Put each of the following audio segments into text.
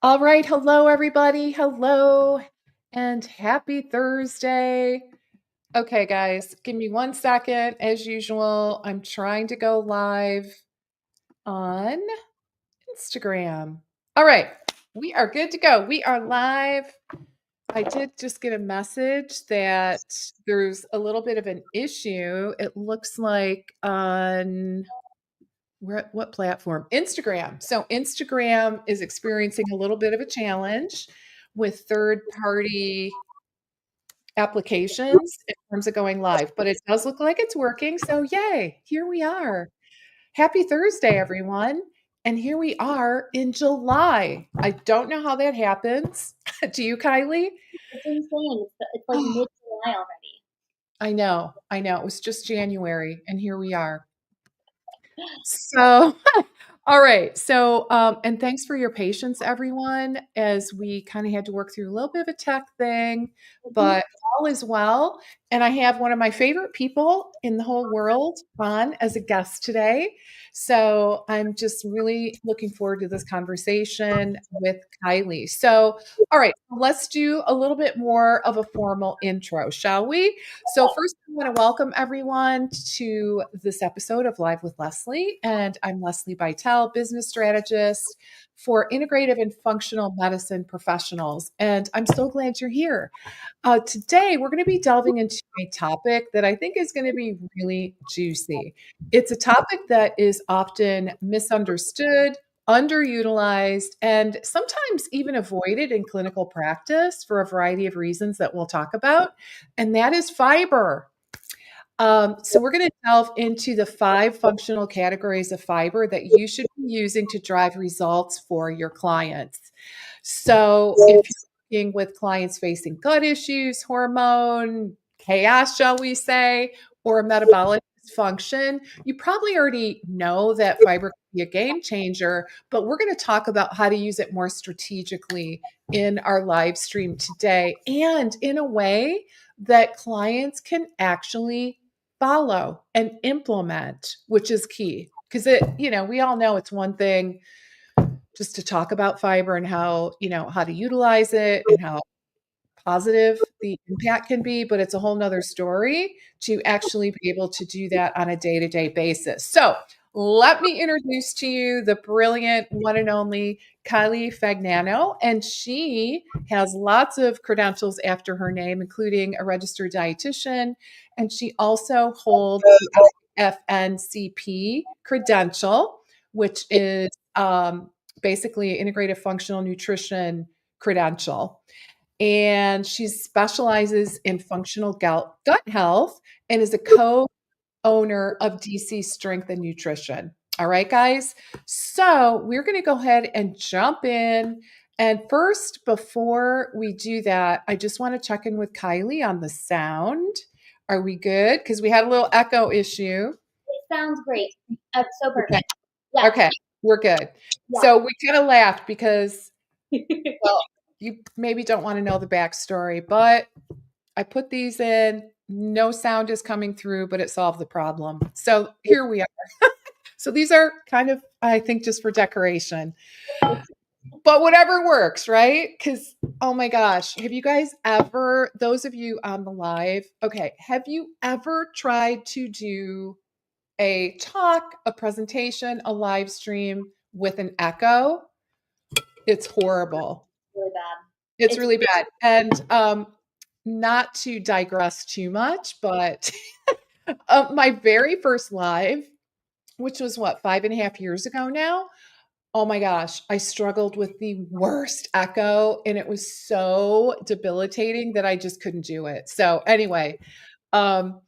All right. Hello, everybody. Hello, and happy Thursday. Okay, guys, give me 1 second. As usual, I'm trying to go live on Instagram. All right. We are good to go. We are live. I did just get a message that there's a little bit of an issue. It looks like on what platform? Instagram. So Instagram is experiencing a little bit of a challenge with third-party applications in terms of going live, but it does look like it's working. So yay, here we are. Happy Thursday, everyone. And here we are in July. I don't know how that happens. Do you, Kylie? It's insane. It's like mid-July already. I know. It was just January, and here we are. So, all right. So, and thanks for your patience, everyone, as we kind of had to work through a little bit of a tech thing, but all is well. And I have one of my favorite people in the whole world on as a guest today. So I'm just really looking forward to this conversation with Kylie. So, all right, let's do a little bit more of a formal intro, shall we? So, first, I want to welcome everyone to this episode of Live with Lesli. And I'm Lesli Bytel, business strategist for integrative and functional medicine professionals. And I'm so glad you're here. Today, we're going to be delving into a topic that I think is going to be really juicy. It's a topic that is often misunderstood, underutilized, and sometimes even avoided in clinical practice for a variety of reasons that we'll talk about, and that is fiber. So we're going to delve into the 5 functional categories of fiber that you should be using to drive results for your clients. So if you're working with clients facing gut issues, hormone chaos, shall we say, or metabolic dysfunction, you probably already know that fiber can be a game changer, but we're going to talk about how to use it more strategically in our live stream today and in a way that clients can actually follow and implement, which is key. Because we all know it's one thing just to talk about fiber and how to utilize it and how positive the impact can be, but it's a whole nother story to actually be able to do that on a day-to-day basis. So let me introduce to you the brilliant one and only Kylie Fagnano, and she has lots of credentials after her name, including a registered dietitian, and she also holds the IFNCP credential, which is basically integrative functional nutrition credential. And she specializes in functional gut health and is a co-owner of DC Strength and Nutrition. All right, guys. So we're going to go ahead and jump in. And first, before we do that, I just want to check in with Kylie on the sound. Are we good? Because we had a little echo issue. It sounds great. That's so perfect. Okay. Yeah. Okay, we're good. Yeah. So we kind of laughed because, well, you maybe don't want to know the backstory, but I put these in. No sound is coming through, but it solved the problem. So here we are. So these are kind of, I think, just for decoration. But whatever works, right? Because, oh my gosh, have you guys ever, those of you on the live, okay, have you ever tried to do a talk, a presentation, a live stream with an echo? It's horrible. Really bad. It's really bad. And not to digress too much, but my very first live, which was what, 5.5 years ago now? Oh my gosh, I struggled with the worst echo and it was so debilitating that I just couldn't do it. So anyway, um,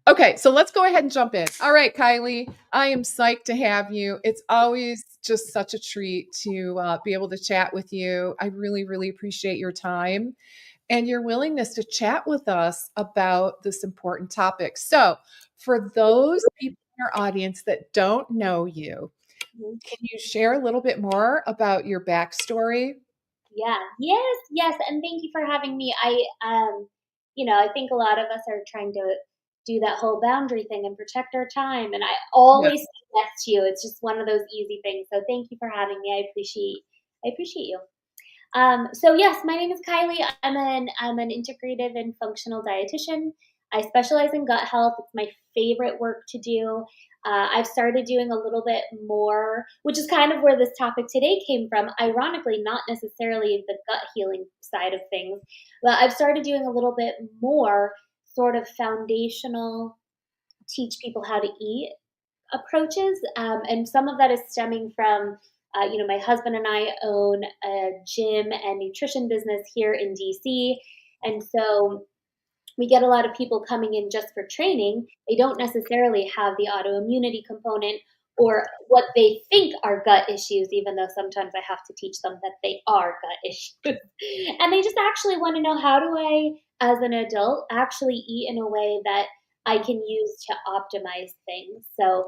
okay, so let's go ahead and jump in. All right, Kylie, I am psyched to have you. It's always just such a treat to be able to chat with you. I really, really appreciate your time and your willingness to chat with us about this important topic. So, for those people in our audience that don't know you, can you share a little bit more about your backstory? Yeah. Yes. And thank you for having me. I think a lot of us are trying to do that whole boundary thing and protect our time. And I Yeah. always say yes to you. It's just one of those easy things. So thank you for having me. I appreciate you. So yes, my name is Kylie. I'm an integrative and functional dietitian. I specialize in gut health. It's my favorite work to do. I've started doing a little bit more, which is kind of where this topic today came from. Ironically, not necessarily the gut healing side of things, but I've started doing a little bit more sort of foundational, teach people how to eat approaches, and some of that is stemming from, my husband and I own a gym and nutrition business here in DC, and so we get a lot of people coming in just for training. They don't necessarily have the autoimmunity component or what they think are gut issues, even though sometimes I have to teach them that they are gut issues. And they just actually want to know, how do I, as an adult, actually eat in a way that I can use to optimize things. So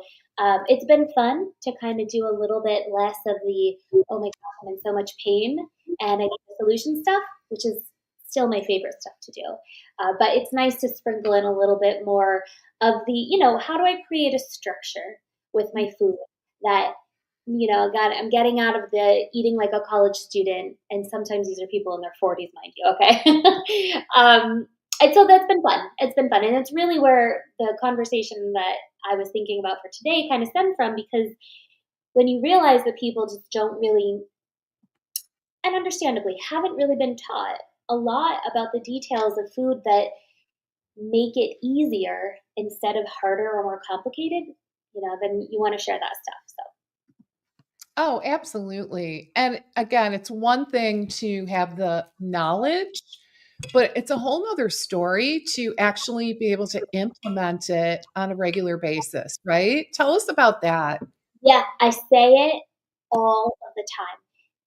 it's been fun to kind of do a little bit less of the, oh my gosh, I'm in so much pain and I need the solution stuff, which is still my favorite stuff to do. But it's nice to sprinkle in a little bit more of the, how do I create a structure with my food that, I'm getting out of the eating like a college student. And sometimes these are people in their 40s, mind you. Okay. And so that's been fun. It's been fun. And it's really where the conversation that I was thinking about for today kind of stemmed from, because when you realize that people just don't really, and understandably, haven't really been taught a lot about the details of food that make it easier instead of harder or more complicated, then you want to share that stuff. So Oh, absolutely. And again, it's one thing to have the knowledge, but it's a whole nother story to actually be able to implement it on a regular basis, right? Tell us about that. yeah, I say it all of the time.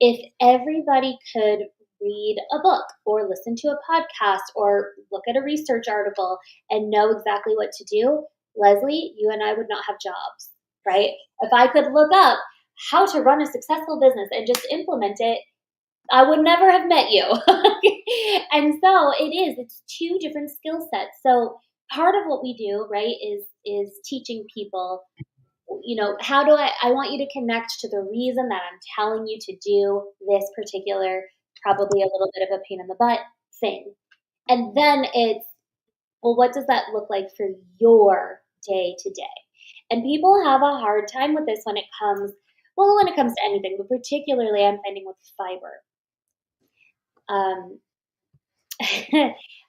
If everybody could read a book or listen to a podcast or look at a research article and know exactly what to do, Leslie, you and I would not have jobs, right? If I could look up how to run a successful business and just implement it, I would never have met you. And so it's two different skill sets. So part of what we do, right, is teaching people, how do I want you to connect to the reason that I'm telling you to do this particular, probably a little bit of a pain in the butt thing. And then it's, well, what does that look like for your day to day? And people have a hard time with this when it comes to anything, but particularly I'm finding with fiber. Um,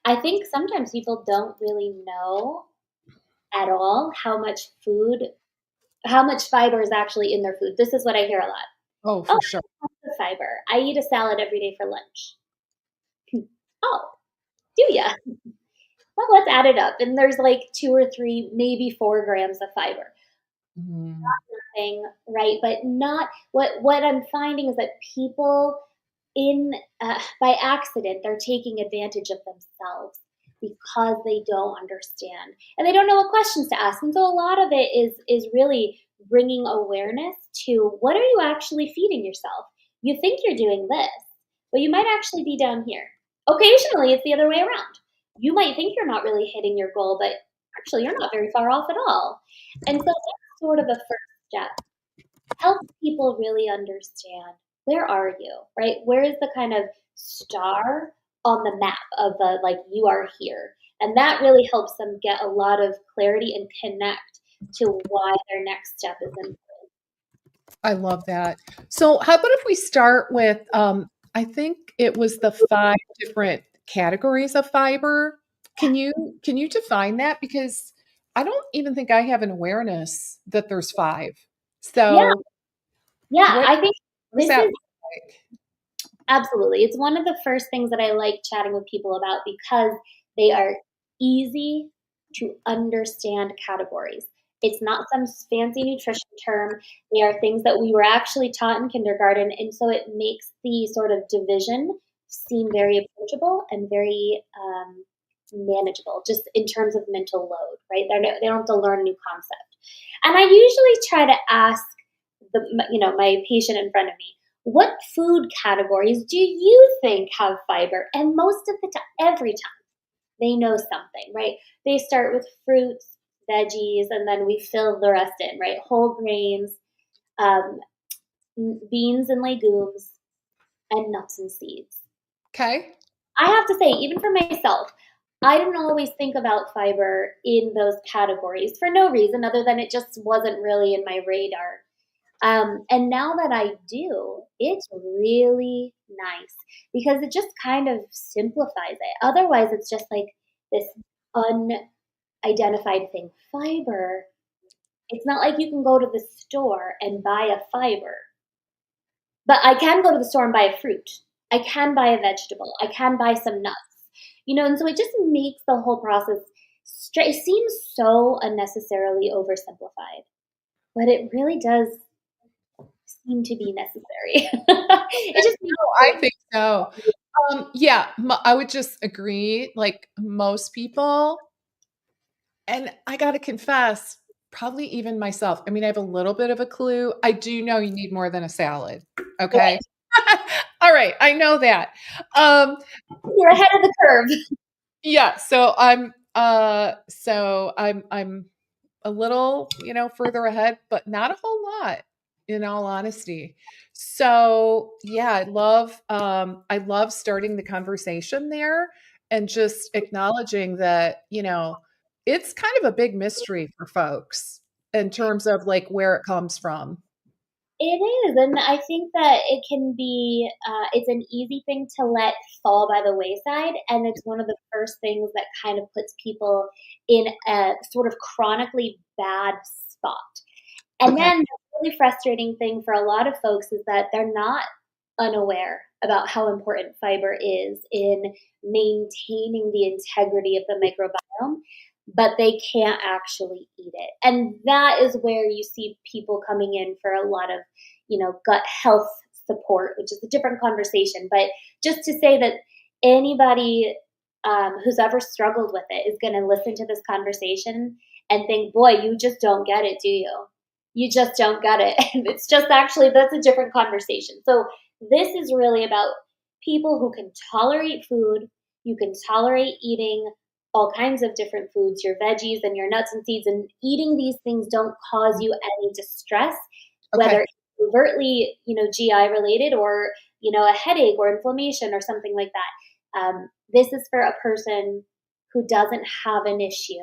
I think sometimes people don't really know at all how much fiber is actually in their food. This is what I hear a lot. Oh, Oh, for sure. the fiber. I eat a salad every day for lunch. Oh, do ya? Well, let's add it up. And there's like 2 or 3, maybe 4 grams of fiber. Mhm. Thing, right? But not what I'm finding is that people in by accident, they're taking advantage of themselves because they don't understand and they don't know what questions to ask. And so a lot of it is really bringing awareness to, what are you actually feeding yourself? You think you're doing this, but you might actually be down here. Occasionally it's the other way around. You might think you're not really hitting your goal, but actually you're not very far off at all. And so that's sort of a first step. Help people really understand, where are you, right? Where is the kind of star on the map of the, like, you are here? And that really helps them get a lot of clarity and connect to why their next step is important. I love that. So, how about if we start with, I think it was the 5 different categories of fiber. Can you define that? Because I don't even think I have an awareness that there's 5. Yeah, So, yeah. what I think what does this that is look like? absolutely. It's one of the first things that I like chatting with people about, because they are easy to understand categories. It's not some fancy nutrition term. They are things that we were actually taught in kindergarten. And so it makes the sort of division seem very approachable and very manageable, just in terms of mental load, right? They don't have to learn a new concept. And I usually try to ask my patient in front of me, what food categories do you think have fiber? And most of the time, every time, they know something, right? They start with fruits, veggies, and then we fill the rest in, right? Whole grains, um, beans and legumes. and nuts and seeds. Okay. I have to say, even for myself, I didn't always think about fiber in those categories for no reason other than it just wasn't really in my radar. And now that I do, it's really nice because it just kind of simplifies it. Otherwise, it's just like this unidentified thing. Fiber, it's not like you can go to the store and buy a fiber, but I can go to the store and buy a fruit. I can buy a vegetable. I can buy some nuts. And so it just makes the whole process it seems so unnecessarily oversimplified, but it really does seem to be necessary. It just makes No, I think so. Yeah, I would just agree. Like most people, and I got to confess, probably even myself. I mean, I have a little bit of a clue. I do know you need more than a salad. Okay. right. All right. I know that. Um, You're ahead of the curve. yeah. So I'm a little, further ahead, but not a whole lot in all honesty. So yeah, I love starting the conversation there and just acknowledging that, it's kind of a big mystery for folks in terms of like where it comes from. It is, and I think that it can be it's an easy thing to let fall by the wayside, and it's one of the first things that kind of puts people in a sort of chronically bad spot. And Okay. then the really frustrating thing for a lot of folks is that they're not unaware about how important fiber is in maintaining the integrity of the microbiome, but they can't actually eat it. And that is where you see people coming in for a lot of, gut health support, which is a different conversation. But just to say that anybody who's ever struggled with it is going to listen to this conversation and think, boy, you just don't get it, do you? You just don't get it. And it's just actually, that's a different conversation. So this is really about people who can tolerate food. You can tolerate eating all kinds of different foods, your veggies and your nuts and seeds, and eating these things don't cause you any distress, Okay. whether it's overtly, GI related or, a headache or inflammation or something like that. This is for a person who doesn't have an issue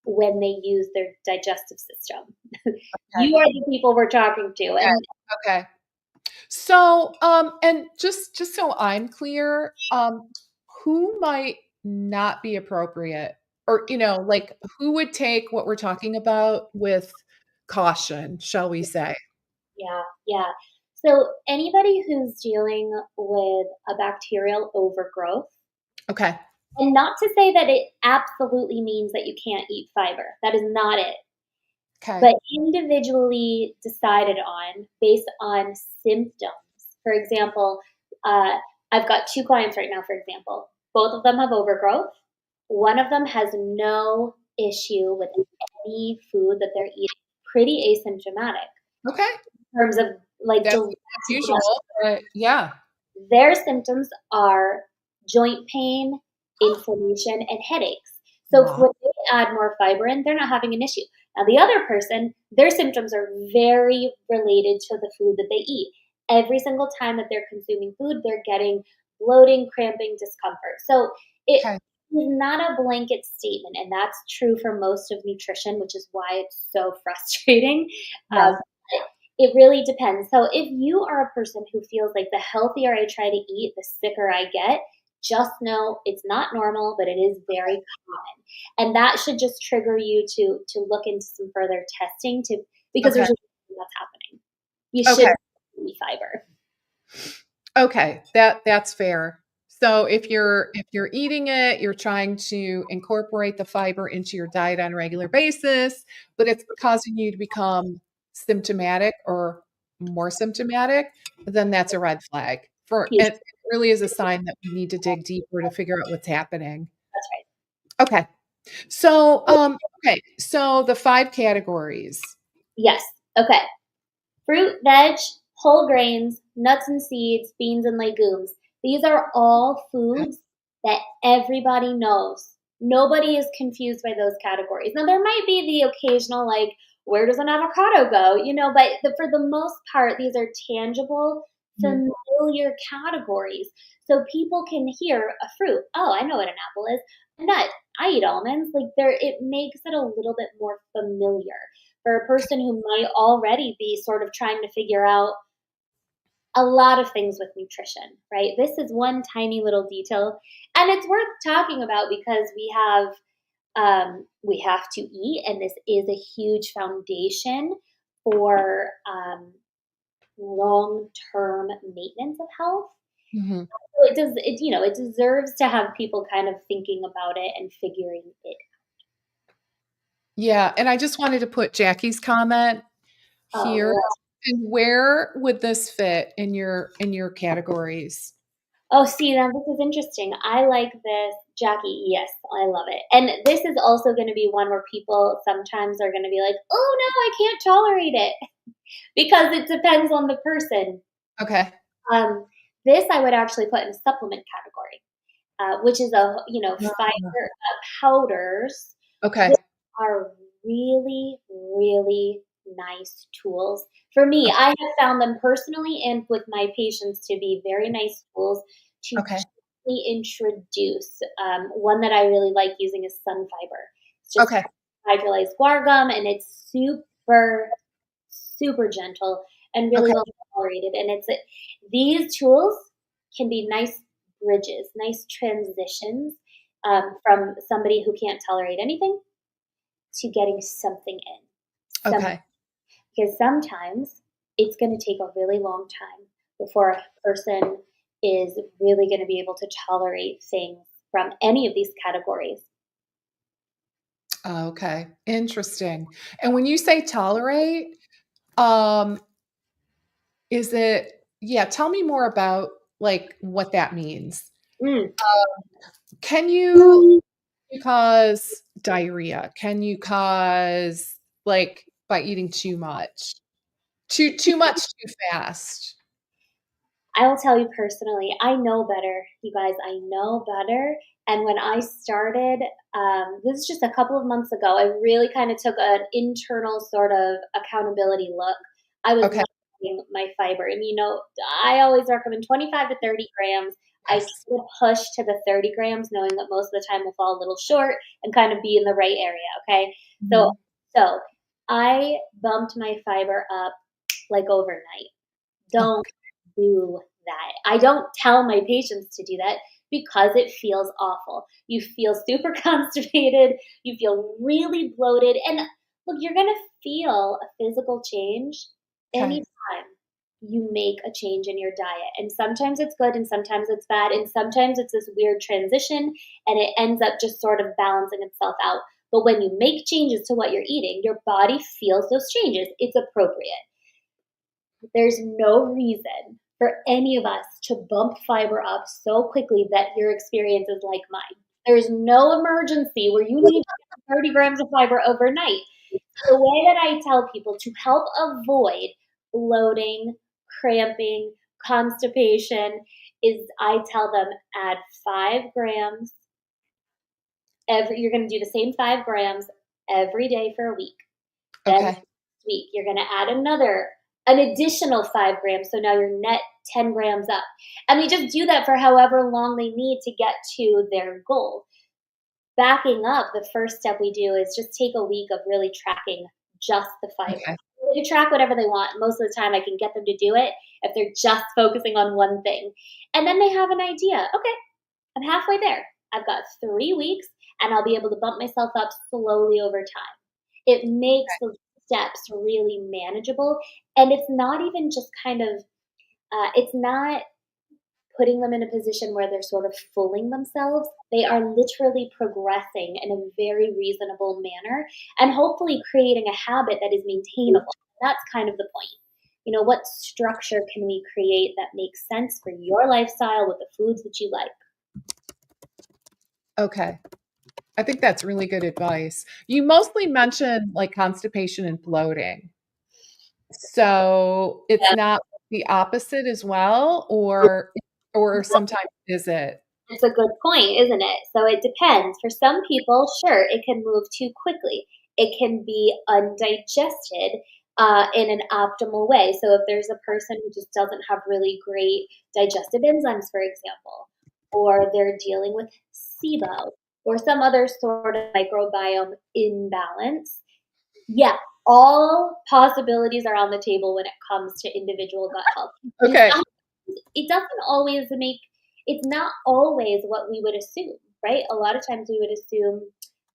when they use their digestive system. Okay. You are the people we're talking to. Okay. And Okay. So, and just so I'm clear, who might not be appropriate, or like who would take what we're talking about with caution, shall we say? yeah, yeah. So anybody who's dealing with a bacterial overgrowth, Okay. and not to say that it absolutely means that you can't eat fiber. That is not it. Okay. But individually decided on based on symptoms. For example, uh, I've got two clients right now, for example. Both of them have overgrowth. One of them has no issue with any food that they're eating, pretty asymptomatic Okay. in terms of like That's direct unusual, but yeah. their symptoms are joint pain, inflammation, and headaches. So Wow. when they add more fiber in, they're not having an issue. Now, the other person, their symptoms are very related to the food that they eat. Every single time that they're consuming food, they're getting bloating, cramping, discomfort. So it Okay. is not a blanket statement, and that's true for most of nutrition, which is why it's so frustrating. Yes. It really depends. So if you are a person who feels like the healthier I try to eat, the sicker I get, just know it's not normal, but it is very common. And that should just trigger you to look into some further testing to because Okay. there's a reason that's happening. You Okay. should eat fiber. Okay. That's fair. So if you're eating it, you're trying to incorporate the fiber into your diet on a regular basis, but it's causing you to become symptomatic or more symptomatic, then that's a red flag. For You should, it really is a sign that we need to dig deeper to figure out what's happening. that's right. Okay. So, okay. So the 5 categories. Yes. Okay. Fruit, veg, whole grains, nuts and seeds, beans and legumes. These are all foods that everybody knows. Nobody is confused by those categories. Now, there might be the occasional, like, where does an avocado go? But for the most part, these are tangible, Mhm. familiar familiar categories. So people can hear a fruit. Oh, I know what an apple is. A nut. I eat almonds. Like there, it makes it a little bit more familiar for a person who might already be sort of trying to figure out a lot of things with nutrition, right? This is one tiny little detail, and it's worth talking about because we have to eat, and this is a huge foundation for long-term maintenance of health. Mhm. So it deserves to have people kind of thinking about it and figuring it. Yeah, and I just wanted to put Jackie's comment here. Oh, And where would this fit in your categories? oh, see, now this is interesting. I like this, Jackie. Yes, I love it. And this is also going to be one where people sometimes are going to be like, "Oh no, I can't tolerate it," because it depends on the person. Okay. Um, this I would actually put in supplement category, which is Ah, fiber powders. okay. These are really, really nice tools. For me, I have found them personally and with my patients to be very nice tools to Okay. gently introduce. One that I really like using is sun fiber. It's just Okay. hydrolyzed guar gum, and it's super, super gentle and really Okay. well tolerated. And these tools can be nice bridges, nice transitions from somebody who can't tolerate anything to getting something in. Some, Okay. because sometimes it's going to take a really long time before a person is really going to be able to tolerate things from any of these categories. Okay. Interesting. And when you say tolerate, um, is it yeah, tell me more about, like, what that means. Mm. Can you cause diarrhea? Can you cause, like, by eating too much? Too much too fast? I will tell you personally, I know better, you guys. I know better. And when I started, this is just a couple of months ago, I really kind of took an internal sort of accountability look. I was Okay. not eating my fiber. And, I always recommend 25 to 30 grams. I Yes. still push to the 30 grams, knowing that most of the time we'll fall a little short and kind of be in the right area. Okay. So, Mhm. so I bumped my fiber up like overnight. Don't Okay. do that. I don't tell my patients to do that because it feels awful. You feel super constipated, you feel really bloated, and look, you're going to feel a physical change Okay. anytime you make a change in your diet. And sometimes it's good and sometimes it's bad and sometimes it's this weird transition and it ends up just sort of balancing itself out. But when you make changes to what you're eating, your body feels those changes. It's appropriate. There's no reason for any of us to bump fiber up so quickly that your experience is like mine. There's no emergency where you need 30 grams of fiber overnight. The way that I tell people to help avoid bloating, cramping, constipation is I tell them add 5 grams you're going to do the same 5 grams every day for a week. Then Okay. week, you're going to add an additional 5 grams. So now you're net 10 grams up. And they just do that for however long they need to get to their goal. Backing up, the first step we do is just take a week of really tracking just the fiber. Okay. They can track whatever they want. Most of the time, I can get them to do it if they're just focusing on one thing. And then they have an idea. Okay, I'm halfway there. I've got 3 weeks, and I'll be able to bump myself up slowly over time. It makes the steps really manageable, and it's not even just it's not putting them in a position where they're sort of fooling themselves. They are literally progressing in a very reasonable manner and hopefully creating a habit that is maintainable. That's kind of the point. What structure can we create that makes sense for your lifestyle with the foods that you like? Okay. I think that's really good advice. You mostly mentioned, like, constipation and bloating. So, it's not the opposite as well, or sometimes is it? It's a good point, isn't it? So it depends. For some people, sure, it can move too quickly. It can be undigested. in an optimal way. So if there's a person who just doesn't have really great digestive enzymes, for example, or they're dealing with SIBO or some other sort of microbiome imbalance, yeah, all possibilities are on the table when it comes to individual gut health. And Okay. it doesn't always make it's not always what we would assume, right? A lot of times we would assume,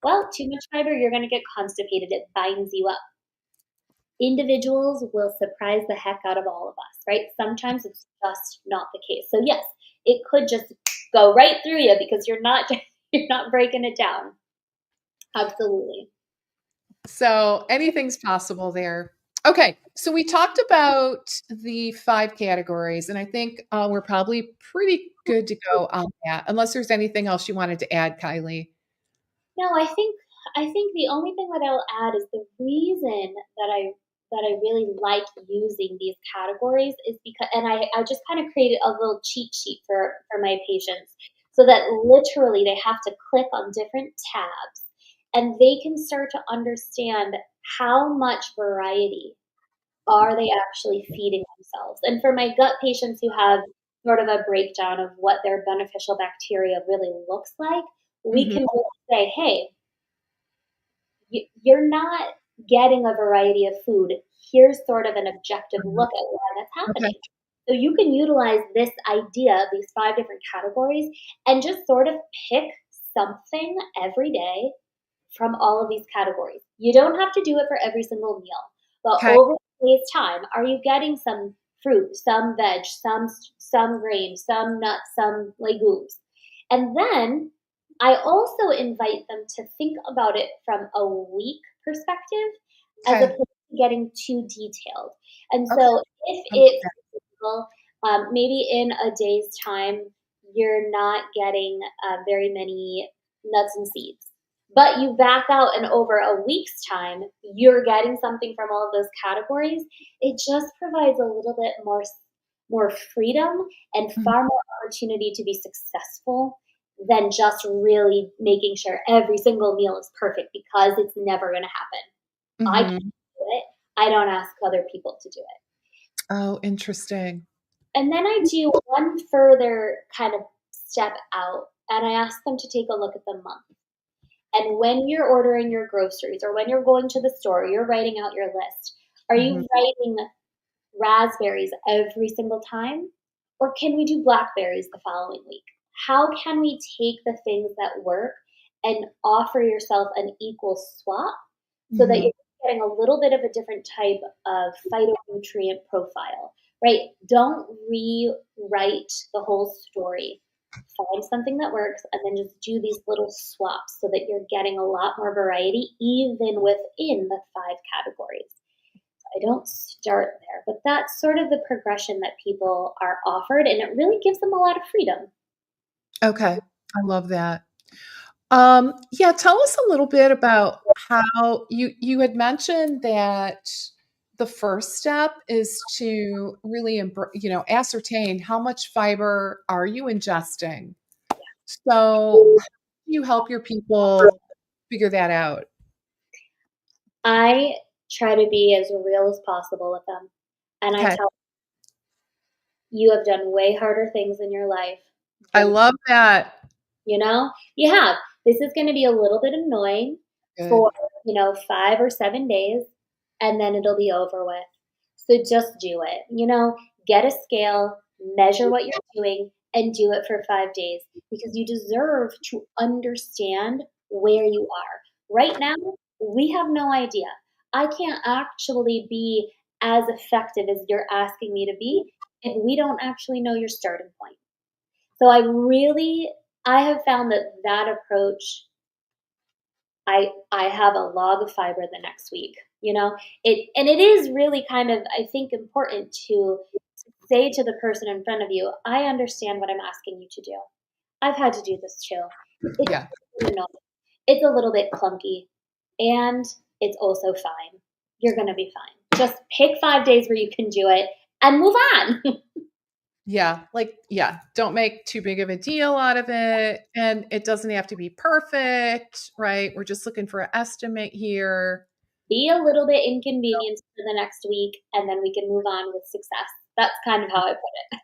well, too much fiber, you're going to get constipated. It binds you up. Individuals will surprise the heck out of all of us, right? Sometimes it's just not the case. So yes, it could just go right through you because you're not you're not breaking it down. Absolutely. So anything's possible there. Okay, so we talked about the 5 categories, and I think, we're probably pretty good to go on that, unless there's anything else you wanted to add, Kylie. No, I think the only thing that I'll add is the reason that I really like using these categories is because and I just kind of created a little cheat sheet for my patients so that literally they have to click on different tabs and they can start to understand how much variety are they actually feeding themselves. And for my gut patients who have sort of a breakdown of what their beneficial bacteria really looks like, we Mhm. can really say, hey, you're not getting a variety of food. Here's sort of an objective Mhm. look at why that's Okay. happening. So you can utilize this idea, these 5 different categories, and just sort of pick something every day from all of these categories. You don't have to do it for every single meal, but Okay. over the day's time, are you getting some fruit, some veg, some grain, some nuts, some legumes? And then I also invite them to think about it from a week perspective as Okay. opposed to getting too detailed. And Okay. so if I love it, that. for example, maybe in a day's time, you're not getting very many nuts and seeds, but you back out and over a week's time, you're getting something from all of those categories. It just provides a little bit more freedom and Mhm. far more opportunity to be successful than just really making sure every single meal is perfect because it's never going to happen. I can't Mhm. do it. I don't ask other people to do it. Oh, interesting. And then I do one further kind of step out and I ask them to take a look at the month. And when you're ordering your groceries or when you're going to the store, you're writing out your list. Are Mhm. you writing raspberries every single time? Or can we do blackberries the following week? How can we take the things that work and offer yourself an equal swap so that Mhm. you're getting a little bit of a different type of phytonutrient profile, right? Don't rewrite the whole story. Find something that works and then just do these little swaps so that you're getting a lot more variety even within the 5 categories. I don't start there, but that's sort of the progression that people are offered, and it really gives them a lot of freedom. Okay. I love that. Yeah, tell us a little bit about how you had mentioned that the first step is to really ascertain how much fiber are you ingesting. So, how do you help your people figure that out? I try to be as real as possible with them, and I Okay. tell you have done way harder things in your life I than love that. you have. This is going to be a little bit annoying Good. for 5 or 7 days, and then it'll be over with. So just do it. Get a scale, measure what you're doing, and do it for 5 days because you deserve to understand where you are. Right now, we have no idea. I can't actually be as effective as you're asking me to be if we don't actually know your starting point. So I have found that approach, I have a log of fiber the next week. It is really kind of, I think, important to say to the person in front of you, I understand what I'm asking you to do. I've had to do this too. It's Yeah. annoying. It's a little bit clunky, and it's also fine. You're gonna be fine. Just pick 5 days where you can do it and move on. Yeah, yeah, don't make too big of a deal out of it, and it doesn't have to be perfect, right? We're just looking for an estimate here. be a little bit inconvenienced for the next week, and then we can move on with success. That's kind of how I put it.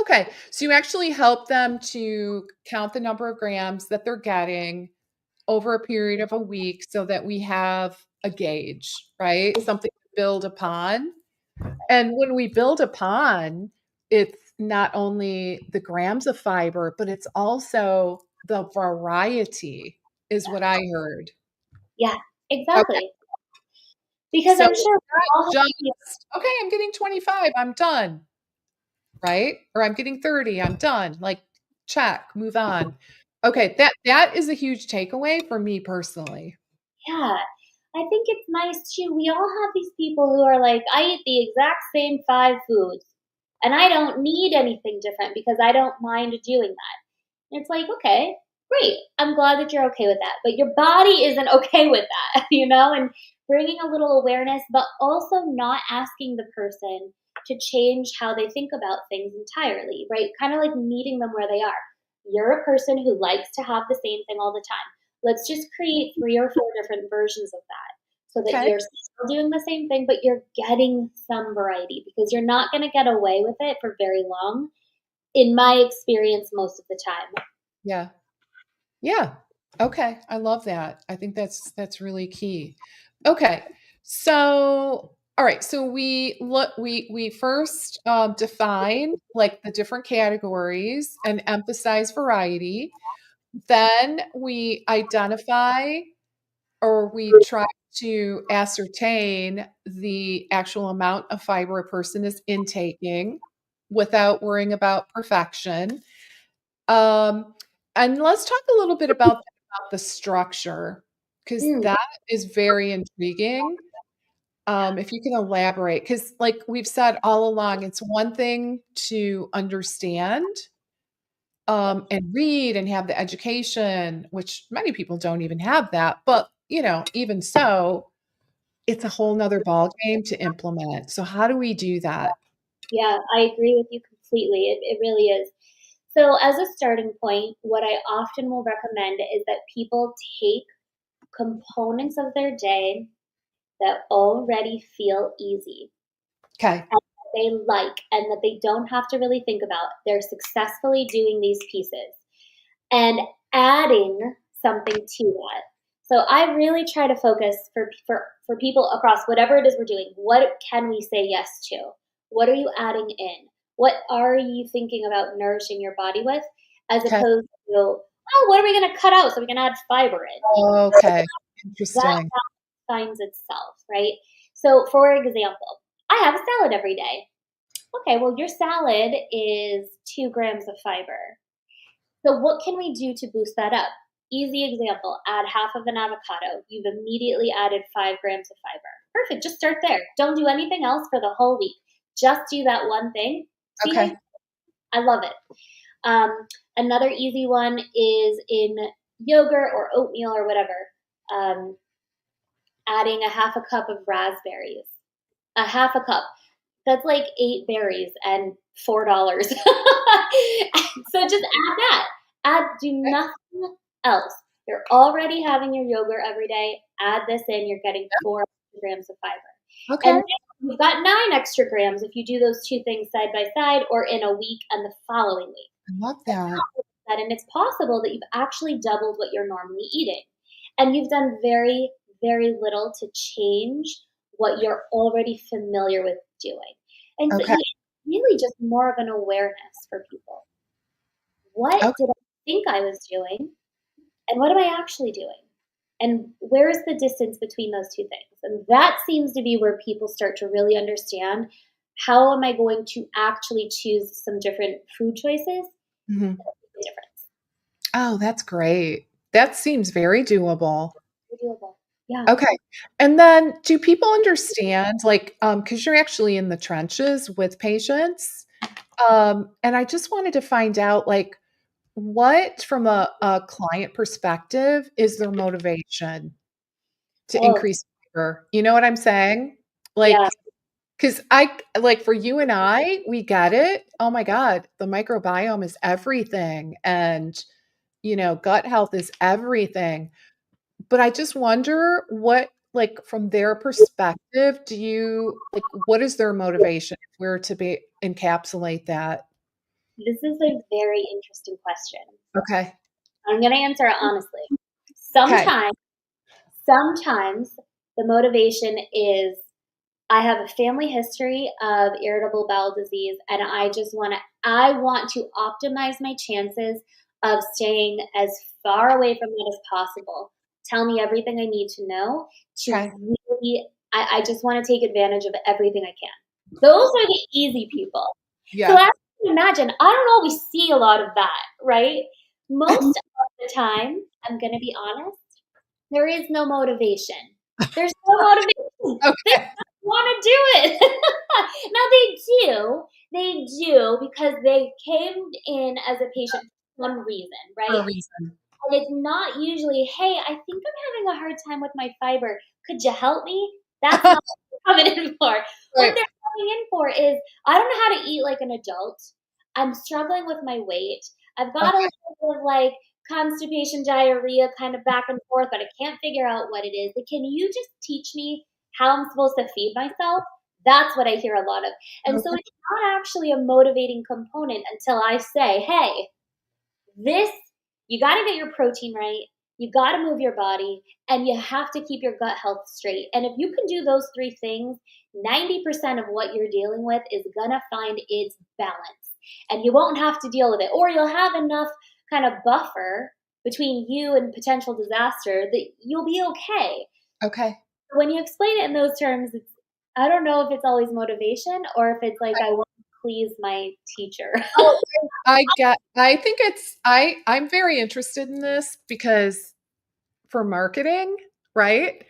Okay. So you actually help them to count the number of grams that they're getting over a period of a week so that we have a gauge, right? Something to build upon. And when we build upon, it's not only the grams of fiber, but it's also the variety, is what I heard. Yeah, Okay. exactly. Because So I'm it's sure we all not have people. just, okay, I'm getting 25, I'm done, right? Or I'm getting 30, I'm done. Like, check, move on. Okay, that is a huge takeaway for me personally. Yeah. I think it's nice too. We all have these people who are like, I eat the exact same 5 foods, and I don't need anything different because I don't mind doing that. And it's like, okay, great. I'm glad that you're okay with that. But your body isn't okay with that, and bringing a little awareness, but also not asking the person to change how they think about things entirely, right? Kind of like meeting them where they are. You're a person who likes to have the same thing all the time. Let's just create 3 or 4 different versions of that so that Okay. you're still doing the same thing, but you're getting some variety because you're not going to get away with it for very long, in my experience, most of the time. Yeah. Yeah. Okay. I love that. I think that's really key. Okay. So, all right. So we first define like the different categories and emphasize variety. Then we identify or we try to ascertain the actual amount of fiber a person is intaking without worrying about perfection. Um, and let's talk a little bit about the structure, because Mm, that is very intriguing. If you can elaborate, because like we've said all along, it's one thing to understand and read and have the education, which many people don't even have that. But even so, it's a whole nother ball game to implement. So how do we do that? yeah, I agree with you completely. It really is. So, as a starting point, what I often will recommend is that people take components of their day that already feel easy Okay. and that they like and that they don't have to really think about. They're successfully doing these pieces and adding something to that. So I really try to focus for people across whatever it is we're doing. What can we say yes to? What are you adding in? What are you thinking about nourishing your body with, as Okay. opposed to, oh, what are we going to cut out so we can add fiber in? Okay. That Interesting. finds itself, right? So, for example, I have a salad every day. Okay, well, your salad is 2 grams of fiber. So, what can we do to boost that up? Easy example, add half of an avocado. You've immediately added 5 grams of fiber. Perfect, just start there. Don't do anything else for the whole week. Just do that one thing. See how Okay. I love it. Another easy one is in yogurt or oatmeal or whatever, um, adding a half a cup of raspberries. A half a cup. That's like 8 berries and $4. So just add that. Do nothing else. You're already having your yogurt every day. Add this in, you're getting 4 grams of fiber. Okay. And then you've got 9 extra grams if you do those two things side by side or in a week and the following week. I love that. And it's possible that you've actually doubled what you're normally eating. And you've done very, very little to change what you're already familiar with doing. And so Okay. it's really just more of an awareness for people. What Okay. did I think I was doing? And what am I actually doing? And where is the distance between those two things? And that seems to be where people start to really understand, how am I going to actually choose some different food choices? Mhm. Difference. Oh, that's great. That seems very doable. Doable. Yeah. Okay. And then do people understand, like, because you're actually in the trenches with patients, and I just wanted to find out, like, what from a client perspective is their motivation to Oh, increase fiber? You know what I'm saying? yeah. Like, because I like for you and I, we get it. Oh my God, the microbiome is everything. And gut health is everything. But I just wonder what like from their perspective, do you like what is their motivation if we're to be encapsulate that? This is a very interesting question. Okay. I'm going to answer it honestly. Okay. Sometimes, sometimes the motivation is I have a family history of irritable bowel disease, and I want to optimize my chances of staying as far away from that as possible. Tell me everything I need to know to Okay. really, I just want to take advantage of everything I can. Those are the easy people. So Yeah. as you can imagine, I don't always see a lot of that, right? Most of the time, I'm going to be honest, there is no motivation. There's no motivation. They Okay. want to do it. Now they do because they came in as a patient for some reason, For right? a reason. And it's not usually, hey, I think I'm having a hard time with my fiber. Could you help me? That's not what they're coming in for. What Right. they're coming in for is, I don't know how to eat like an adult. I'm struggling with my weight. I've got a Okay. little bit of like constipation, diarrhea kind of back and forth, but I can't figure out what it is. Like, can you just teach me how I'm supposed to feed myself? That's what I hear a lot of. And so Okay. it's not actually a motivating component until I say, hey, this, you got to get your protein right. You got to move your body and you have to keep your gut health straight. And if you can do those three things, 90% of what you're dealing with is going to find its balance. And you won't have to deal with it, or you'll have enough kind of buffer between you and potential disaster that you'll be okay. Okay. When you explain it in those terms, I don't know if it's always motivation or if it's like I want to please my teacher. Oh, I think I'm very interested in this because for marketing, right?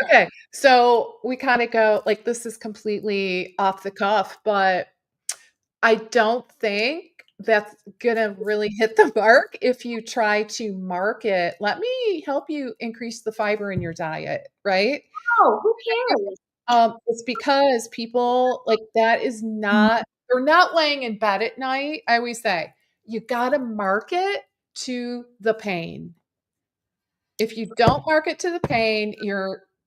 Okay. So we kind of go like this is completely off the cuff, but I don't think that's gonna really hit the mark if you try to market, "Let me help you increase the fiber in your diet," right? Oh, who cares? It's because people like, that is not they're not laying in bed at night. I always say, "You gotta market to the pain." If you don't market to the pain,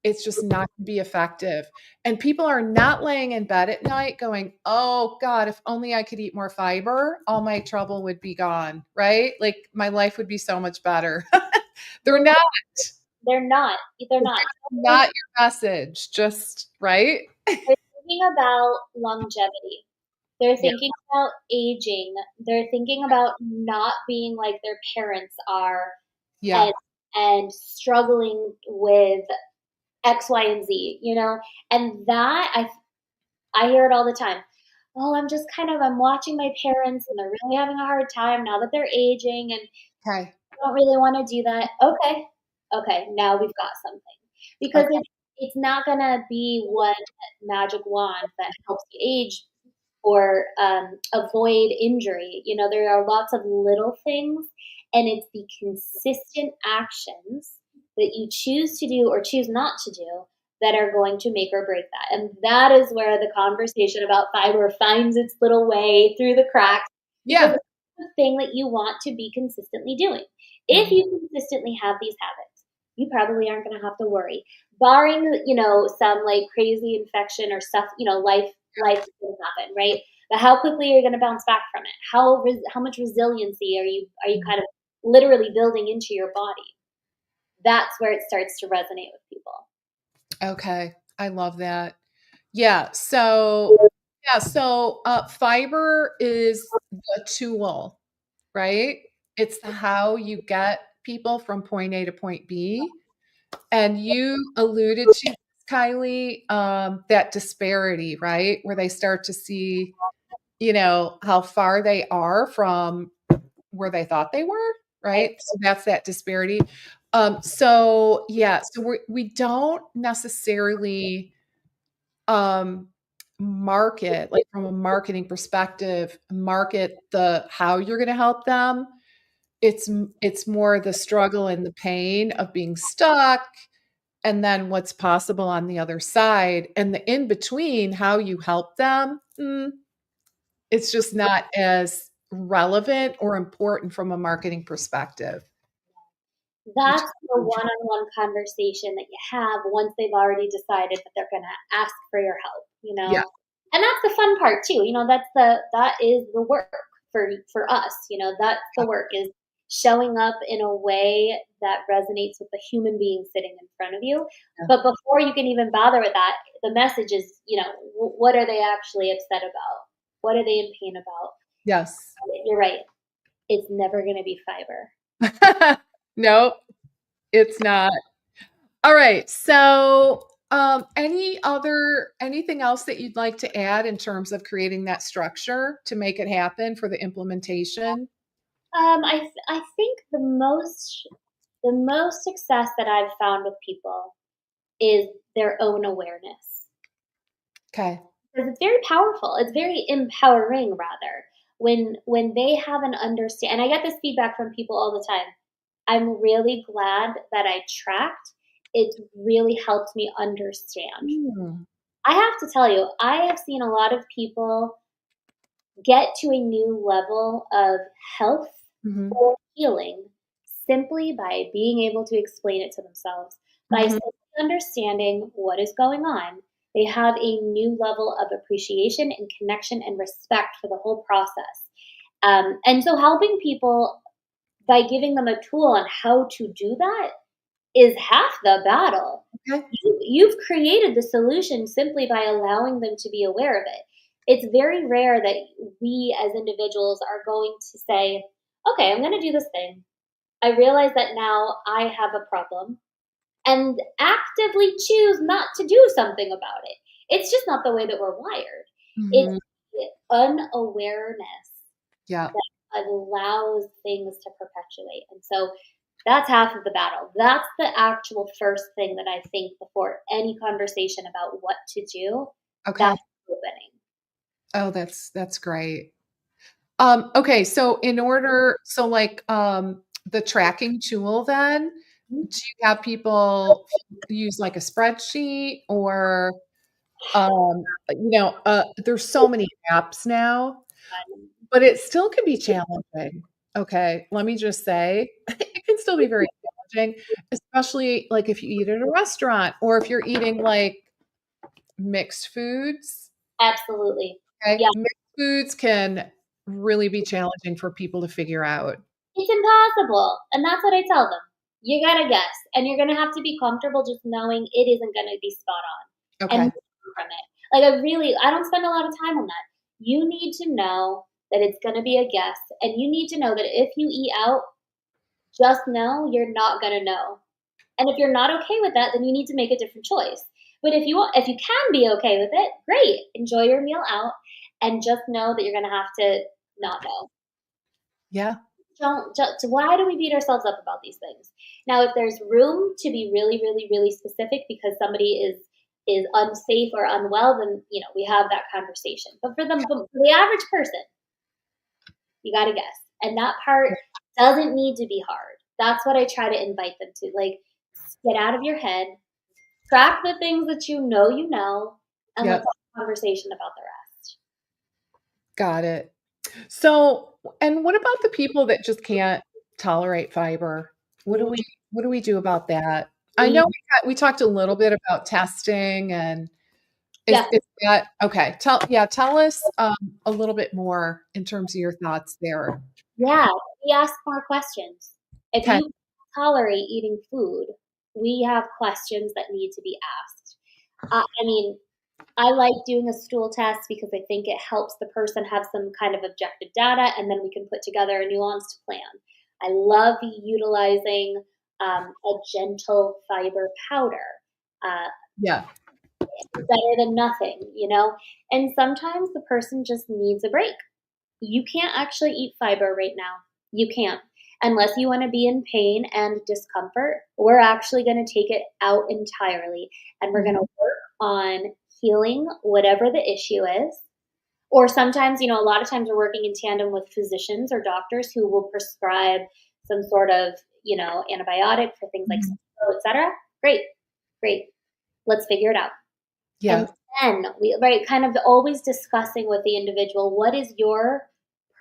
it's just not gonna be effective, and people are not laying in bed at night going, "Oh god, if only I could eat more fiber, all my trouble would be gone," right? Like, my life would be so much better. They're not. They're not. They're That's not. not your message, just right? They're thinking about longevity. They're Yeah, thinking about aging. They're thinking about not being like their parents are yeah, and struggling with X, Y, and Z, you know? And that I hear it all the time. Oh, I'm watching my parents and they're really having a hard time now that they're aging and okay, don't really wanna do that. Okay. Okay, now we've got something. Because okay, it's not gonna be one magic wand that helps you age or, avoid injury. You know, there are lots of little things, and it's the consistent actions that you choose to do or choose not to do that are going to make or break that. And that is where the conversation about fiber finds its little way through the cracks because yeah, it's the thing that you want to be consistently doing. If mhm, you consistently have these habits, you probably aren't going to have to worry. Barring, some like crazy infection or stuff, life can happen, right? But how quickly are you going to bounce back from it? How much resiliency are you mhm. kind of literally building into your body? That's where it starts to resonate with people. Okay, I love that. Yeah, so fiber is the tool, right? It's the how you get people from point A to point B, and you alluded to, Kylie, that disparity, right? Where they start to see, how far they are from where they thought they were, Right? right? So that's that disparity. So we don't necessarily um, market, like from a marketing perspective, market the how you're going to help them. It's more the struggle and the pain of being stuck, and then what's possible on the other side, and the in between, how you help them. It's just not as relevant or important from a marketing perspective. which That's is the huge. one-on-one conversation that you have once they've already decided that they're gonna ask for your help, you Yeah, know? And that's the fun part too, that is the work for us, that's the work is showing up in a way that resonates with the human being sitting in front of you. yeah, But before you can even bother with that, the message is, what are they actually upset about? What are they in pain about? yes. You're right. It's never gonna be fiber. No, it's not. All right. So, anything else that you'd like to add in terms of creating that structure to make it happen for the implementation? I think the most success that I've found with people is their own awareness. Okay. Because it's very powerful. It's very empowering rather when they have an understand and I get this feedback from people all the time. I'm really glad that I tracked. It really helped me understand. Mm. I have to tell you, I have seen a lot of people get to a new level of health Mhm. or healing simply by being able to explain it to themselves. By Mhm. simply understanding what is going on, they have a new level of appreciation and connection and respect for the whole process. And so, helping people by giving them a tool on how to do that is half the battle. Okay. You've created the solution simply by allowing them to be aware of it. It's very rare that we as individuals are going to say, okay, I'm going to do this thing. I realize that now I have a problem and actively choose not to do something about it. It's just not the way that we're wired. It's Mhm. the unawareness Yeah. that allows things to perpetuate. And so that's half of the battle. That's the actual first thing that I think before any conversation about what to do. Okay. That's opening. Oh, that's great. Okay, so the tracking tool then, Mhm. do you have people use like a spreadsheet or, there's so many apps now, but it still can be challenging. Okay, let me just say, it can still be very challenging, especially, like, if you eat at a restaurant or if you're eating, like, mixed foods, Absolutely. okay? Yeah. Mixed foods can really be challenging for people to figure out. It's impossible. And that's what I tell them. You gotta guess. And you're gonna have to be comfortable just knowing it isn't gonna be spot on and Okay. move from it. Like I don't spend a lot of time on that. You need to know that it's gonna be a guess. And you need to know that if you eat out, just know you're not gonna know. And if you're not okay with that, then you need to make a different choice. But if you can be okay with it, great. Enjoy your meal out and just know that you're gonna have to not know. Yeah. Don't just why do we beat ourselves up about these things? Now, if there's room to be really, really, really specific because somebody is unsafe or unwell, then we have that conversation. But for the average person, you got to guess, and that part doesn't need to be hard. That's what I try to invite them to. Like, get out of your head, track the things that you know, and let's Yep. have a conversation about the rest. Got it. So, and what about the people that just can't tolerate fiber? What do Mm, we what do we do about that? I know we we talked a little bit about testing and yeah. is that okay, tell us, a little bit more in terms of your thoughts there. Yeah, we ask more questions. If 'Kay. you tolerate eating food, we have questions that need to be asked. I mean, I like doing a stool test because I think it helps the person have some kind of objective data, and then we can put together a nuanced plan. I love utilizing a gentle fiber powder. Uh, Yeah. Better than nothing. And sometimes the person just needs a break. You can't actually eat fiber right now. You can't. Unless you want to be in pain and discomfort, we're actually going to take it out entirely and we're going Mhm. to work on healing whatever the issue is. Or sometimes, a lot of times we're working in tandem with physicians or doctors who will prescribe some sort of, antibiotic for things like, Mhm. etc. Great, great. Let's figure it out. And Yeah. then right, kind of always discussing with the individual, what is your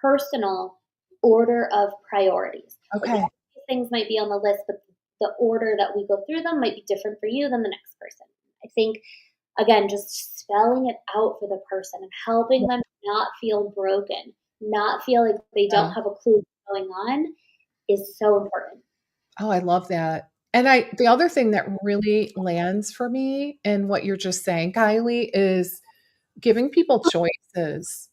personal order of priorities? Like, Okay. these things might be on the list, but the order that we go through them might be different for you than the next person. I think, again, just spelling it out for the person and helping them not feel broken, not feel like they don't Yeah. have a clue what's going on is so important. Oh, I love that. And the other thing that really lands for me in what you're just saying, Kylie, is giving people choices,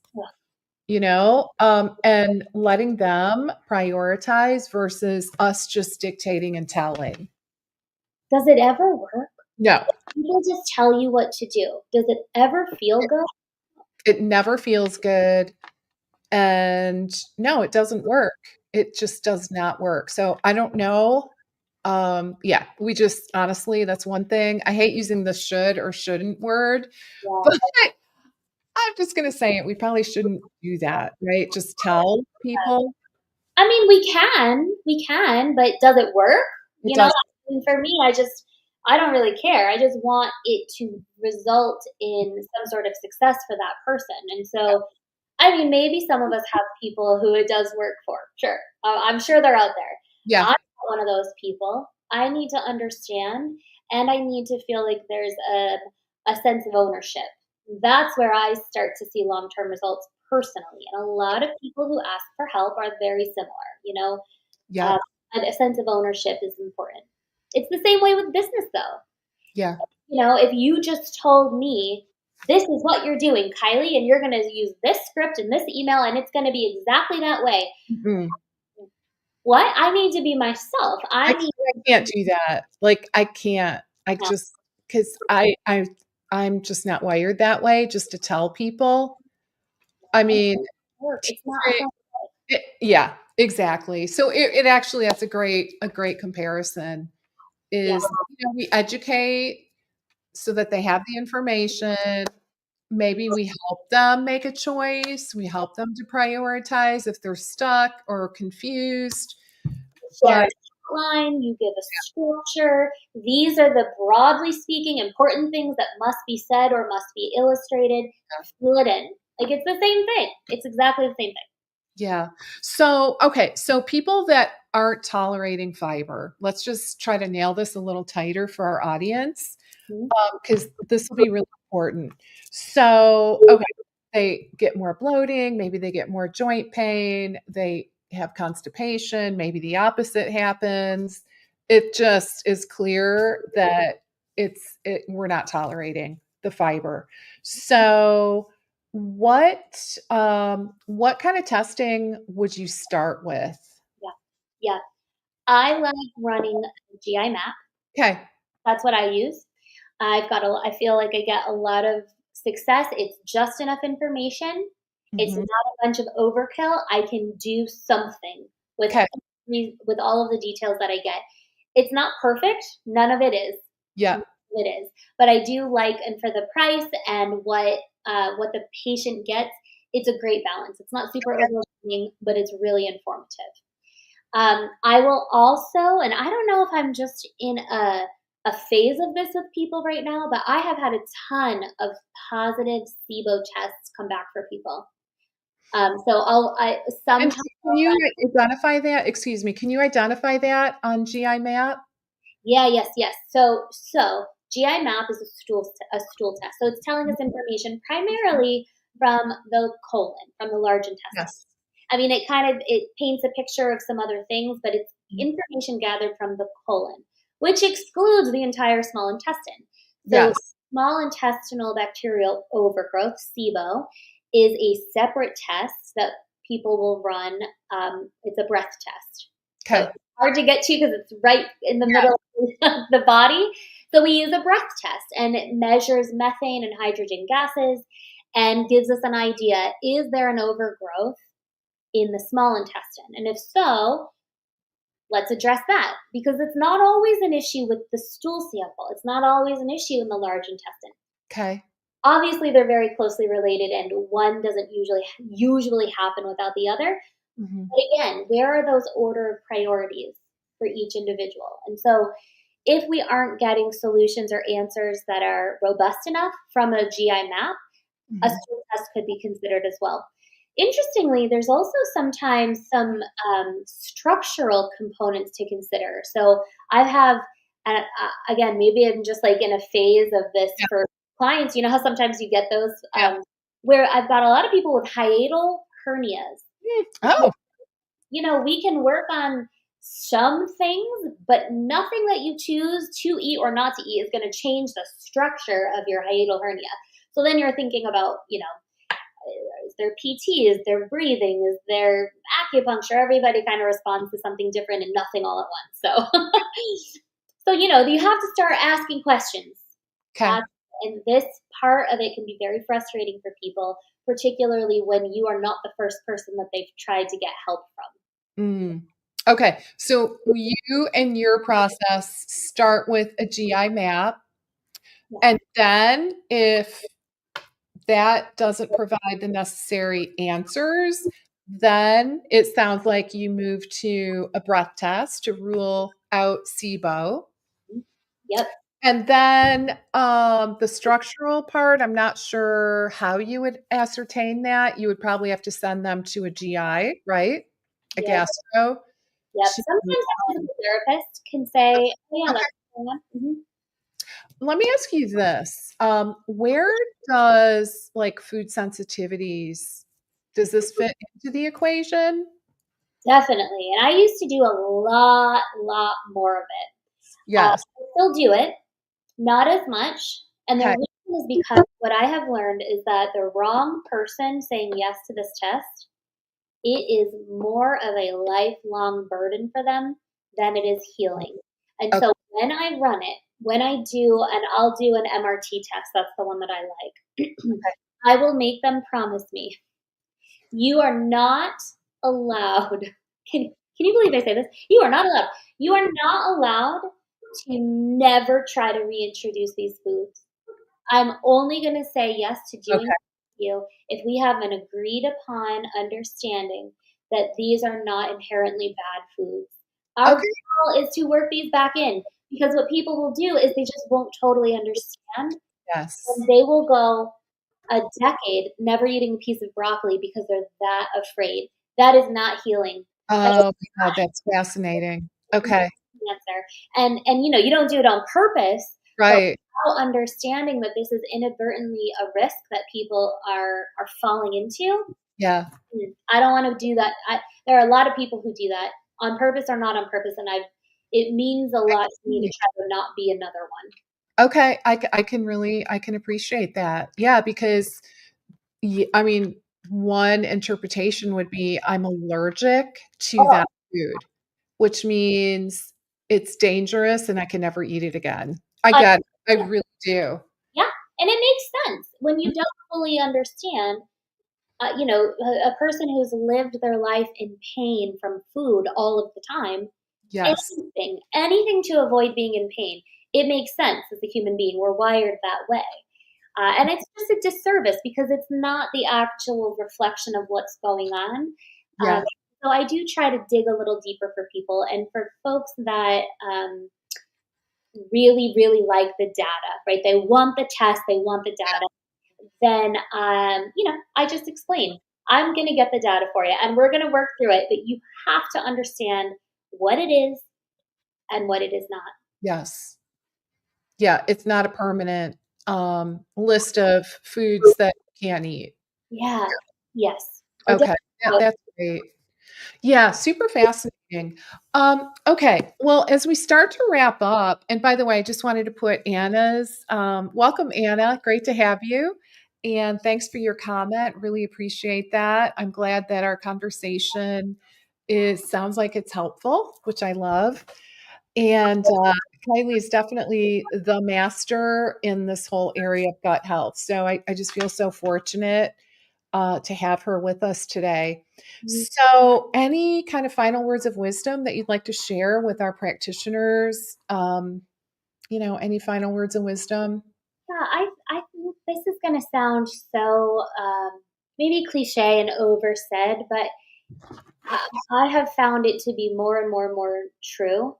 and letting them prioritize versus us just dictating and telling. Does it ever work? No, People just tell you what to do. Does it ever feel good? it never feels good. And no, it doesn't work. It just does not work. So I don't know. Yeah, we just honestly, that's one thing. I hate using the should or shouldn't word, Yeah. but I'm just gonna say it. We probably shouldn't do that, right? Just tell people. I mean, we can, but does it work? It You know, does. I mean, for me, I don't really care. I just want it to result in some sort of success for that person. And so, I mean, maybe some of us have people who it does work for. Sure. I'm sure they're out there. I'm Yeah, not one of those people. I need to understand and I need to feel like there's a sense of ownership. That's where I start to see long term results personally. And a lot of people who ask for help are very similar. yeah, Um, and a sense of ownership is important. It's the same way with business, though. yeah. If you just told me, this is what you're doing, Kylie, and you're going to use this script and this email, and it's going to be exactly that way. Mm-mm. What? I need to be myself. I I can't need I can't do that. Like, I can't. I to just because I'm just not wired that way just to tell people. I and mean, work. It's not teaching yeah, exactly. So it actually that's a great comparison yeah, is, we educate so that they have the information. Maybe we help them make a choice. We help them to prioritize if they're stuck or confused. share But a line, you give a structure. These are the broadly speaking important things that must be said or must be illustrated. Fill it in. Like it's the same thing. It's exactly the same yeah. So, okay. So people that aren't tolerating fiber, let's just try to nail this a little tighter for our audience, thing. because this will be really important. So, okay, they get more bloating, maybe they get more joint pain, they have constipation, maybe the opposite happens. It just is clear that we're not tolerating the fiber. So, what kind of testing would you start with? Yeah. Yeah. I like running a GI map. Okay. That's what I use. I feel like I get a lot of success. It's just enough information. It's Mhm. not a bunch of overkill. I can do something with Okay. with all of the details that I get. It's not perfect. None of it is. Yeah. None of it is. But I do like, and for the price and what the patient gets, it's a great balance. It's not super overwhelming, but it's really informative. I will also, and I don't know if I'm just in a phase of this with people right now, but I have had a ton of positive SIBO tests come back for people. So I And sometimes can you identify that? Excuse me, can you identify that on GI map? yeah, yes, yes. So GI map is a stool test. So it's telling us information primarily from the colon, from the large intestine. Yes. I mean, it paints a picture of some other things, but it's information gathered from the colon, which excludes the entire small intestine. So Yes. small intestinal bacterial overgrowth, SIBO, is a separate test that people will run. It's a breath test. So Okay. it's hard to get to because it's right in the Yeah. middle of the body. So we use a breath test and it measures methane and hydrogen gases and gives us an idea, is there an overgrowth in the small intestine? And if so, let's address that because it's not always an issue with the stool sample. It's not always an issue in the large intestine. Okay. Obviously, they're very closely related, and one doesn't usually happen without the other. Mhm. But again, where are those order of priorities for each individual? And so, if we aren't getting solutions or answers that are robust enough from a GI map, a Mhm. stool test could be considered as well. Interestingly, there's also sometimes some structural components to consider. So I have, again, maybe I'm just like in a phase of this Yeah. for clients. You know how sometimes you get those Yeah. where I've got a lot of people with hiatal hernias. Oh, We can work on some things, but nothing that you choose to eat or not to eat is going to change the structure of your hiatal hernia. So then you're thinking about, is there PT? Is there breathing? Is there acupuncture? Everybody kind of responds to something different and nothing all at once. So, you have to start asking questions. okay. Ask, and this part of it can be very frustrating for people, particularly when you are not the first person that they've tried to get help from. Mm. Okay. So you and your process start with a GI map, Yeah. and then if that doesn't provide the necessary answers, then it sounds like you move to a breath test to rule out SIBO. Yep. And then the structural part, I'm not sure how you would ascertain that. You would probably have to send them to a GI, right? A Yep. gastro. Yep. To, Sometimes a physical therapist can say, "Oh, yeah, okay. that's what's going on." Let me ask you this. Where does like food sensitivities, does this fit into the equation? Definitely. And I used to do a lot more of it. Yes. I still do it, not as much. And the Okay. reason is because what I have learned is that the wrong person saying yes to this test, it is more of a lifelong burden for them than it is healing. And Okay. so when I run it, when I do, and I'll do an MRT test, that's the one that I like, I will make them promise me, you are not allowed. Can you believe I say this? You are not allowed. You are not allowed to never try to reintroduce these foods. I'm only going to say yes to doing Okay. you if we have an agreed upon understanding that these are not inherently bad foods. Our Okay. goal is to work these back in because what people will do is they just won't totally understand Yes. and they will go a decade never eating a piece of broccoli because they're that afraid. That is not healing. That is Oh my God, that's fascinating. not Okay. the answer. And you don't do it on purpose, but Right. without understanding that this is inadvertently a risk that people are falling into. Yeah. I don't want to do that. There are a lot of people who do that on purpose or not on purpose, and it means a I lot to me to see. try to not be another one. Okay. I can really, I can appreciate that. Yeah, because I mean, one interpretation would be I'm allergic to Oh, that food, which means it's dangerous and I can never eat it again. I I, get it. I really do. yeah, and it makes sense when you don't fully understand. A person who's lived their life in pain from food all of the time, Yes. anything to avoid being in pain. It makes sense as a human being. We're wired that way. And it's just a disservice because it's not the actual reflection of what's going on. Um, Yeah. so I do try to dig a little deeper for people and for folks that really, really like the data, right? They want the test, they want the data. Then, I just explain. I'm going to get the data for you and we're going to work through it, but you have to understand what it is and what it is not. Yes. Yeah, it's not a permanent, list of foods that you can't eat. Yeah. Yes. I Okay. Yeah, definitely. that's great. Yeah, super fascinating. Okay, well, as we start to wrap up, and by the way, I just wanted to put Anna's, welcome, Anna. Great to have you. And thanks for your comment. Really appreciate that. I'm glad that our conversation sounds like it's helpful, which I love. And Kylie is definitely the master in this whole area of gut health. So I just feel so fortunate to have her with us today. So, any kind of final words of wisdom that you'd like to share with our practitioners? Any final words of wisdom? Yeah, I think this is going to sound so maybe cliche and oversaid, but I have found it to be more and more and more true.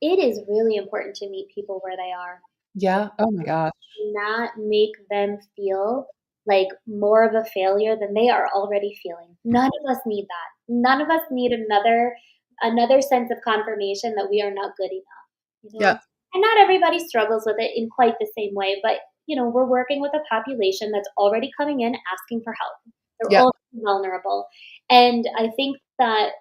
It is really important to meet people where they are. Yeah. Oh my gosh. Not make them feel like more of a failure than they are already feeling. None of us need that. None of us need another sense of confirmation that we are not good enough, you Yeah. know? And not everybody struggles with it in quite the same way, but we're working with a population that's already coming in asking for help. They're Yeah. all vulnerable. And I think that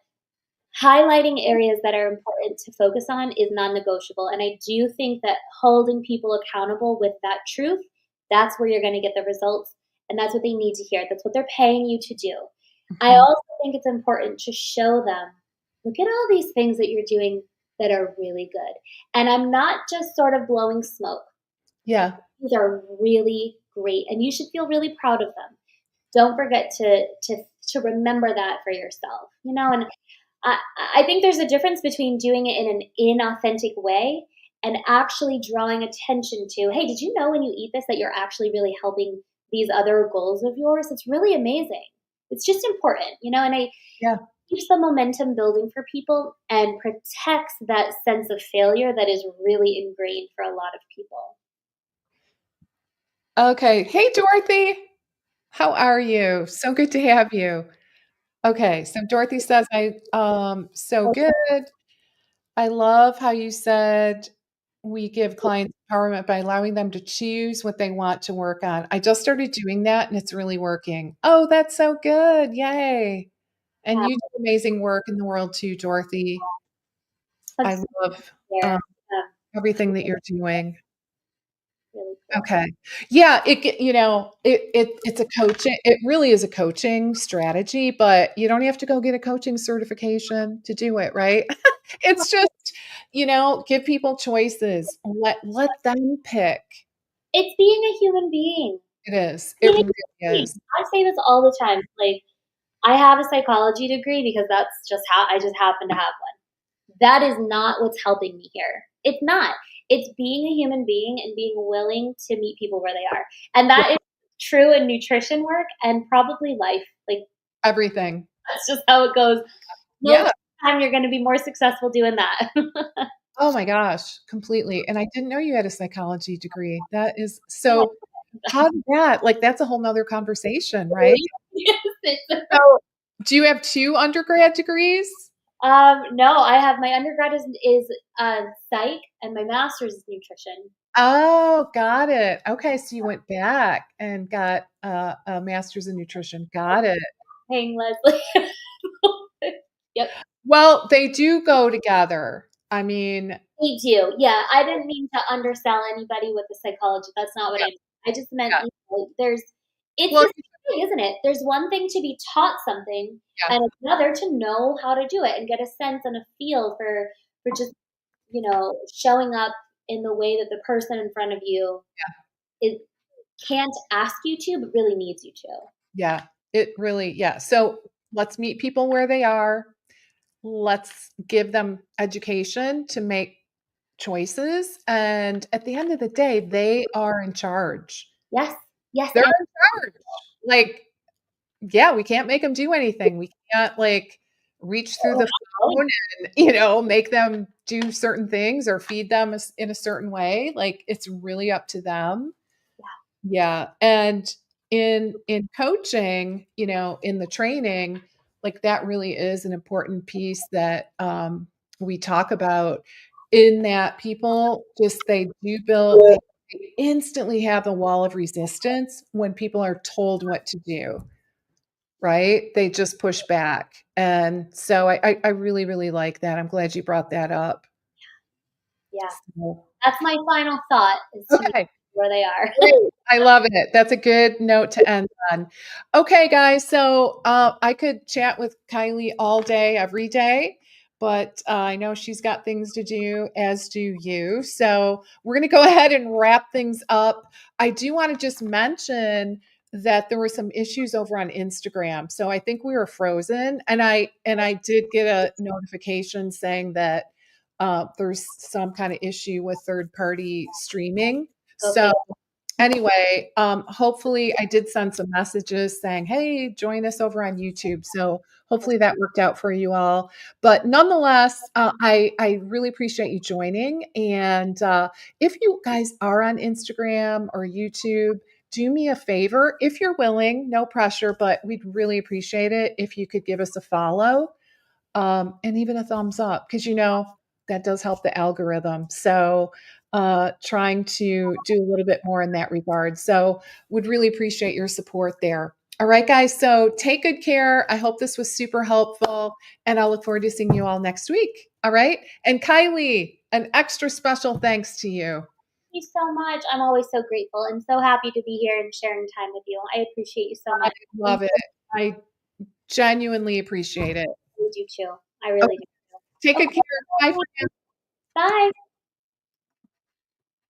highlighting areas that are important to focus on is non-negotiable, and I do think that holding people accountable with that truth, that's where you're gonna get the results, and that's what they need to hear. That's what they're paying you to do. I Mhm. also think it's important to show them, "Look at all these things that you're doing that are really good." And I'm not just sort of blowing smoke. Yeah. These are really great, and you should feel really proud of them. Don't forget to remember that for yourself, and I I think there's a difference between doing it in an inauthentic way and actually drawing attention to, "Hey, did you know when you eat this that you're actually really helping these other goals of yours?" It's really amazing. It's just important, and it Yeah. keeps the momentum building for people and protects that sense of failure that is really ingrained for a lot of people. Okay. Hey, Dorothy. How are you? So good to have you. Okay. So Dorothy says, so good. I love how you said we give clients empowerment by allowing them to choose what they want to work on. I just started doing that and it's really working. Oh, that's so good. Yay. And Yeah, you do amazing work in the world too, Dorothy. I that's so love there. um, everything that you're doing. Really cool. Okay. Yeah, it's a coaching it really is a coaching strategy, but you don't have to go get a coaching certification to do it, right? It's just, give people choices. Let them pick. It's being a human being. It is. It Being a really human being. is. I say this all the time. Like, I have a psychology degree because that's just how I just happen to have one. That is not what's helping me here. It's not. It's being a human being and being willing to meet people where they are. And Yeah, that is true in nutrition work and probably life. Like, everything. that's just how it goes. Most of Yeah. the time, you're going to be more successful doing that. Oh my gosh, completely. And I didn't know you had a psychology degree. That is so how did that that's a whole nother conversation, right? So, do you have 2 undergrad degrees? No, I have my undergrad is psych and my master's is nutrition. Oh, got it. Okay, so you went back and got a master's in nutrition. Got it. Paying Leslie. Yep, Well, they do go together. I mean, me too. Yeah, I didn't mean to undersell anybody with the psychology. That's not what yeah, I meant. I just meant, yeah. there's it's Well, the same thing, isn't it? There's one thing to be taught something yeah, and another to know how to do it and get a sense and a feel for just, showing up in the way that the person in front of you is can't ask you to, but really needs you to. yeah. It really yeah. So, let's meet people where they are. Let's give them education to make choices, and at the end of the day, they are in charge. Yes, yes, They're in charge. Like, yeah, we can't make them do anything. We can't, reach through the phone and, make them do certain things or feed them in a certain way. Like, it's really up to them. Yeah, and in coaching, in the training, that really is an important piece that, we talk about in that people just they do build they instantly have a wall of resistance when people are told what to do. Right? They just push back, and so I really, really like that. I'm glad you brought that up. yeah. So That's my final thought is to meet okay, where they are. great. I love it. That's a good note to end on. Okay, guys, so, I could chat with Kylie all day, every day, but, I know she's got things to do, as do you, so we're gonna go ahead and wrap things up. I do wanna just mention that there were some issues over on Instagram, so I think we were frozen, and I did get a notification saying that, there's some kinda issue with third-party streaming, Okay. so anyway, hopefully I did send some messages saying, "Hey, join us over on YouTube." So hopefully that worked out for you all. But nonetheless, I really appreciate you joining. And if you guys are on Instagram or YouTube, do me a favor, if you're willing, no pressure, but we'd really appreciate it if you could give us a follow, and even a thumbs up, because that does help the algorithm. So trying to do a little bit more in that regard. So would really appreciate your support there. All right, guys. So take good care. I hope this was super helpful, and I'll look forward to seeing you all next week. All right. And Kylie, an extra special thanks to you. Thank you so much. I'm always so grateful and so happy to be here and sharing time with you. I appreciate you so I much. love it. I genuinely appreciate it. I do too. I Okay, really do. take good Okay. care. Bye for now. Bye.